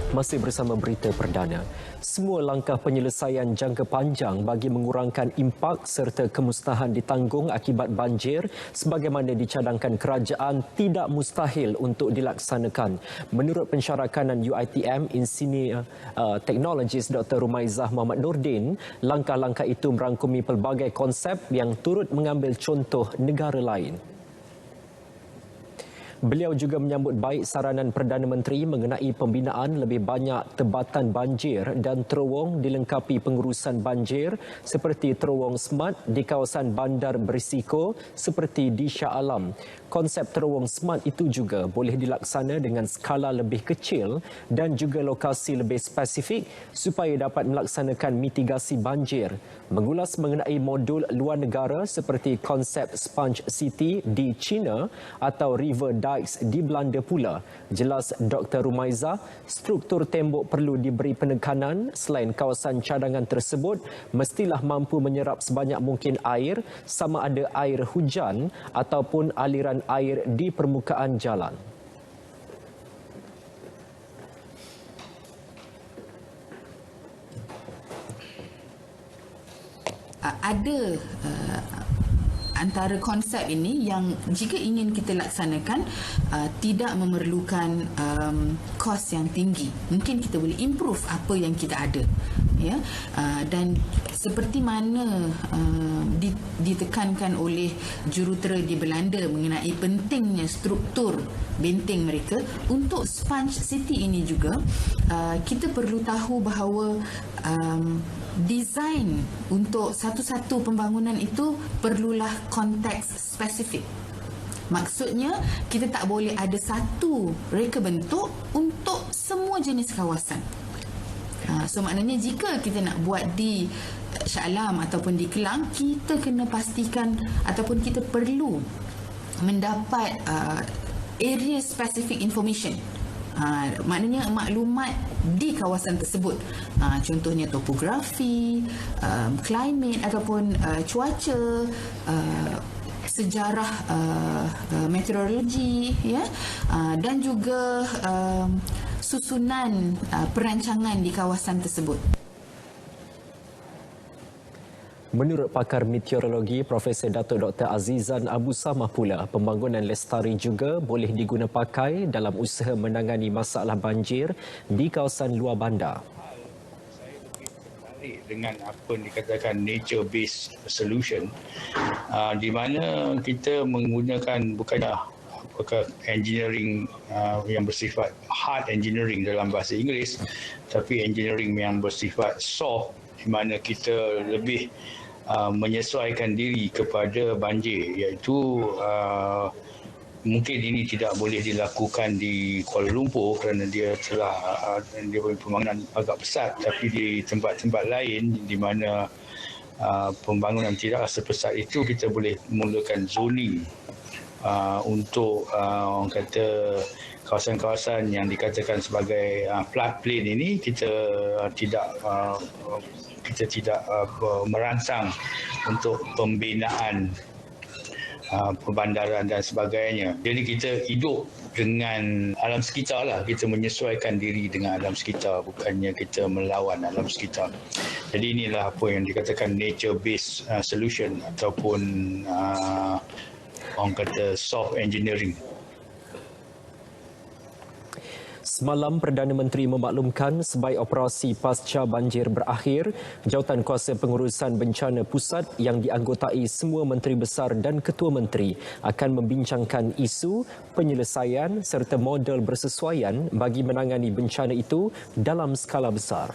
Masih bersama berita perdana. Semua langkah penyelesaian jangka panjang bagi mengurangkan impak serta kemusnahan ditanggung akibat banjir sebagaimana dicadangkan kerajaan tidak mustahil untuk dilaksanakan. Menurut pensyarakanan UiTM Insinyur Teknologis Dr. Rumaizah Muhammad Nordin, langkah-langkah itu merangkumi pelbagai konsep yang turut mengambil contoh negara lain. Beliau juga menyambut baik saranan Perdana Menteri mengenai pembinaan lebih banyak tebatan banjir dan terowong dilengkapi pengurusan banjir seperti terowong smart di kawasan bandar berisiko seperti di Shah Alam. Konsep terowong smart itu juga boleh dilaksana dengan skala lebih kecil dan juga lokasi lebih spesifik supaya dapat melaksanakan mitigasi banjir. Mengulas mengenai modul luar negara seperti konsep Sponge City di China atau River Dikes di Belanda pula. Jelas Dr. Rumaizah, struktur tembok perlu diberi penekanan selain kawasan cadangan tersebut mestilah mampu menyerap sebanyak mungkin air sama ada air hujan ataupun aliran air di permukaan jalan. Ada antara konsep ini yang jika ingin kita laksanakan tidak memerlukan kos yang tinggi. Mungkin kita boleh improve apa yang kita ada, ya. Dan seperti mana ditekankan oleh jurutera di Belanda mengenai pentingnya struktur benteng mereka, untuk Sponge City ini juga kita perlu tahu bahawa desain untuk satu-satu pembangunan itu perlulah konteks spesifik. Maksudnya, kita tak boleh ada satu reka bentuk untuk semua jenis kawasan. So maknanya jika kita nak buat di Shah Alam ataupun di Kelang, kita kena pastikan ataupun kita perlu mendapat area specific information. Maknanya maklumat di kawasan tersebut, contohnya topografi, climate ataupun cuaca, sejarah meteorologi, ya, dan juga susunan perancangan di kawasan tersebut. Menurut pakar meteorologi Profesor Datuk Dr. Azizan Abu Samah pula, pembangunan lestari juga boleh diguna pakai dalam usaha menangani masalah banjir di kawasan luar bandar. Saya lebih tertarik dengan apa yang dikatakan nature-based solution, di mana kita menggunakan bukanlah apakah engineering yang bersifat hard engineering dalam bahasa Inggeris, tapi engineering yang bersifat soft, di mana kita lebih menyesuaikan diri kepada banjir, iaitu mungkin ini tidak boleh dilakukan di Kuala Lumpur kerana dia punya pembangunan agak besar, tapi di tempat-tempat lain di mana pembangunan tidak sebesar itu, kita boleh mulakan zoning untuk orang kata kawasan-kawasan yang dikatakan sebagai floodplain ini kita tidak merangsang untuk pembinaan perbandaran dan sebagainya. Jadi kita hidup dengan alam sekitar lah. Kita menyesuaikan diri dengan alam sekitar, bukannya kita melawan alam sekitar. Jadi inilah apa yang dikatakan nature-based solution ataupun orang kata soft engineering. Semalam, Perdana Menteri memaklumkan sebaik operasi pasca banjir berakhir, Jawatan Kuasa Pengurusan Bencana Pusat yang dianggotai semua Menteri Besar dan Ketua Menteri akan membincangkan isu, penyelesaian serta model bersesuaian bagi menangani bencana itu dalam skala besar.